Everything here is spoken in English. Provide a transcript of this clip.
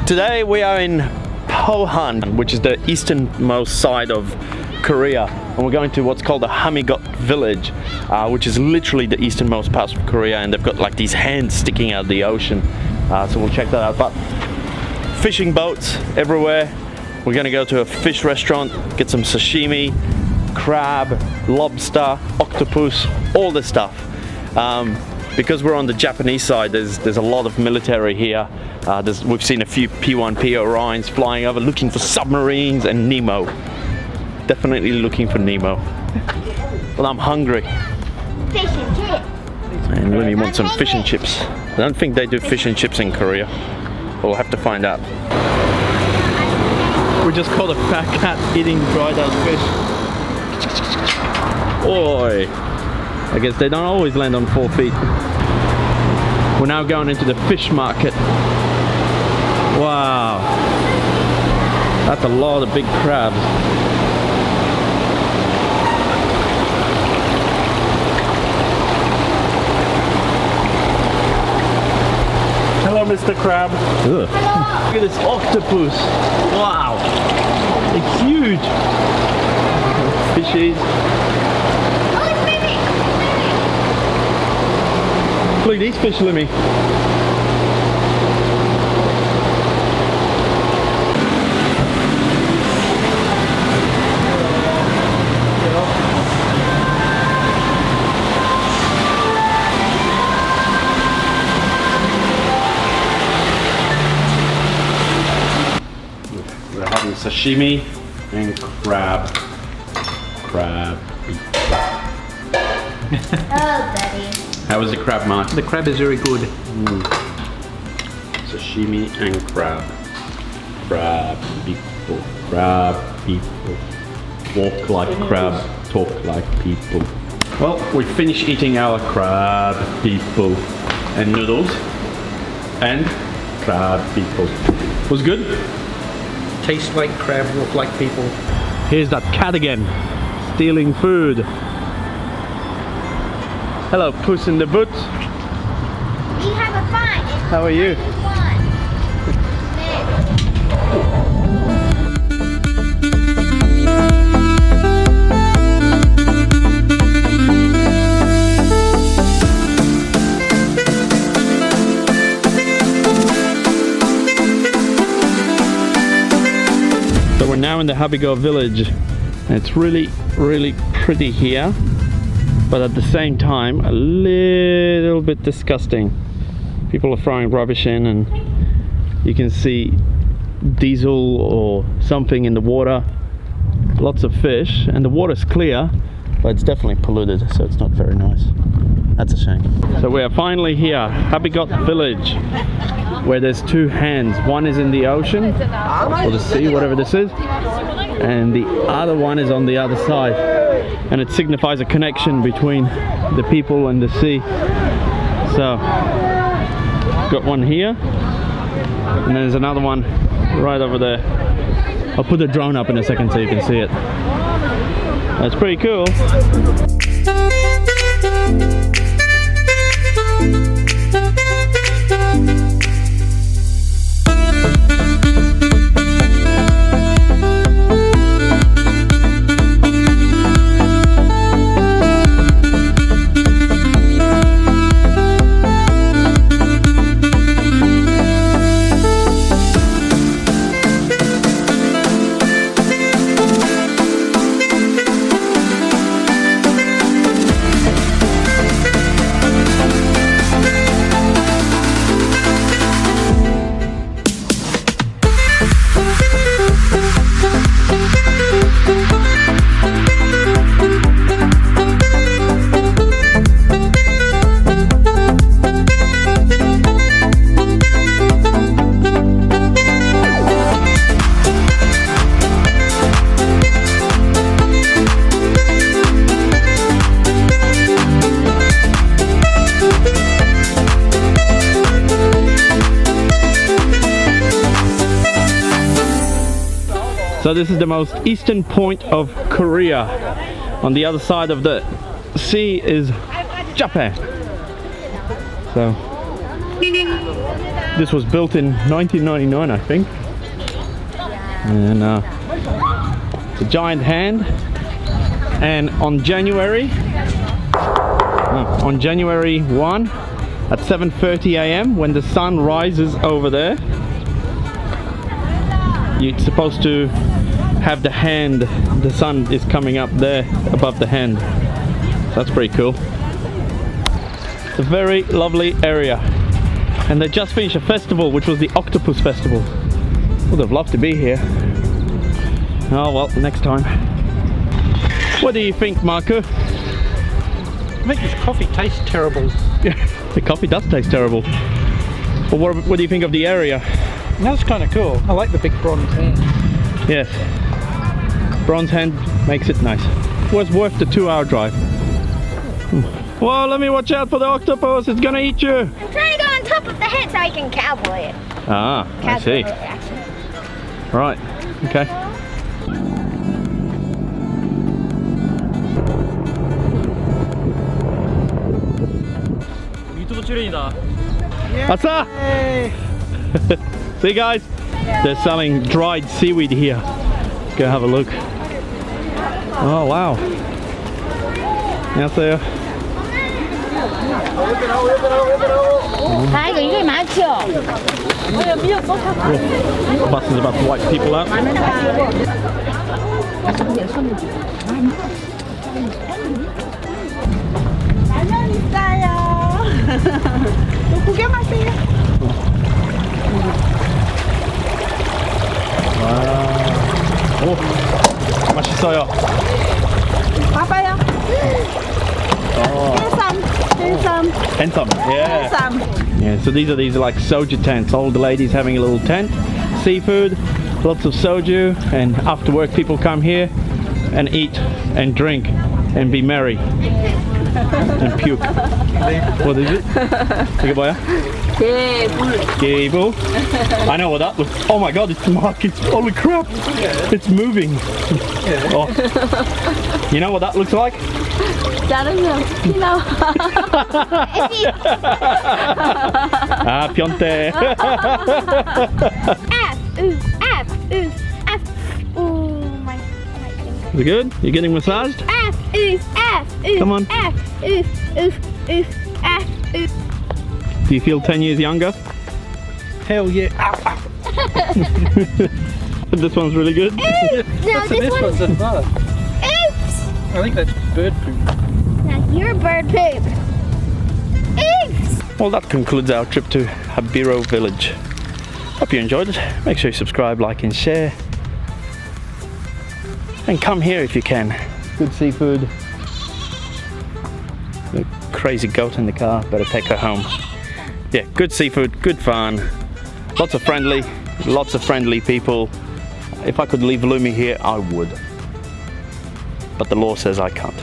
Today we are in Pohang, which is the easternmost side of Korea, and we're going to what's called the Homigot Village, which is literally the easternmost part of Korea, and they've got like these hands sticking out of the ocean, so we'll check that out. But fishing boats everywhere. We're gonna go to a fish restaurant, get some sashimi, crab, lobster, octopus, all this stuff. Because we're on the Japanese side, there's a lot of military here. We've seen a few P-1P Orions flying over looking for submarines and Nemo. Definitely looking for Nemo. Well, I'm hungry. Fish and chips. And Lily wants some fish and chips. I don't think they do fish and chips in Korea. We'll have to find out. We just caught a fat cat eating dried out fish. Oi! I guess they don't always land on 4 feet. We're now going into the fish market. Wow, that's a lot of big crabs. Hello, Mr. Crab. Ugh. Look at this octopus. Wow, it's huge. Fishies. Oh, it's swimming! Look at these fish, Limmy. We're having sashimi and crab. Oh, Daddy. How was the crab, Mark? The crab is very good. Sashimi and crab. Crab people. Crab people. Walk like crab, talk like people. Well, we finished eating our crab people and noodles and crab people. Was good? Tastes like crab, walk like people. Here's that cat again, stealing food. Hello, Puss in the Boot. We have a fun. How are you? So we're now in the Homigot Village. It's really, really pretty here, but at the same time a little bit disgusting. People are throwing rubbish in, and you can see diesel or something in the water. Lots of fish, and the water's clear, but it's definitely polluted, so it's not very nice. That's a shame. So we are finally here, Homigot Village, where there's two hands. One is in the ocean, or the sea, whatever this is, and the other one is on the other side, and it signifies a connection between the people and the sea. So got one here, and then there's another one right over there. I'll put the drone up in a second so you can see it. That's pretty cool. So this is the most eastern point of Korea. On the other side of the sea is Japan. So this was built in 1999, I think. And it's a giant hand. And on January 1 at 7:30 a.m. when the sun rises over there, you're supposed to have the hand, the sun is coming up there above the hand. So that's pretty cool. It's a very lovely area. And they just finished a festival, which was the Octopus Festival. Would have loved to be here. Oh well, next time. What do you think, Marco? I think this coffee tastes terrible. Yeah, the coffee does taste terrible. But what do you think of the area? That's kind of cool. I like the big bronze hand. Yes. Bronze hand makes it nice. Was worth the 2-hour drive. Whoa, let me watch out for the octopus. It's gonna eat you. I'm trying to go on top of the head so I can cowboy it. Ah, I see. Right, okay. 유튜브 출연이다. Asa! See guys, they're selling dried seaweed here. Let's go have a look. Oh wow. 안녕하세요. 아, 이거 많죠? The bus is about to wipe people out. 라면 있어요. 또 구경하세요. 오, 맛있어요. 봐봐요. Handsome. Handsome, yeah. Handsome. Yeah, so these are like soju tents. All the ladies having a little tent, seafood, lots of soju, and after work people come here and eat and drink and be merry and puke. What is it? 이게 뭐야? Gable. I know what that looks. Oh my god, it's Mark. It's holy crap. It's moving. Oh. You know what that looks like? 자르면 피 나와. Ah, pionte. F. Oh my. Is it good? You getting massaged? F. Come on. F. Do you feel 10 years younger? Hell yeah. This one's really good. No, What's in this this one's one's in there? oops. I think that's bird poop. Now you're bird poop. Oops. Well, that concludes our trip to Homigot Village. Hope you enjoyed it. Make sure you subscribe, like and share. And come here if you can. Good seafood. The crazy goat in the car, better take her home. Yeah, good seafood, good fun. Lots of friendly people. If I could leave Lumi here, I would. But the law says I can't.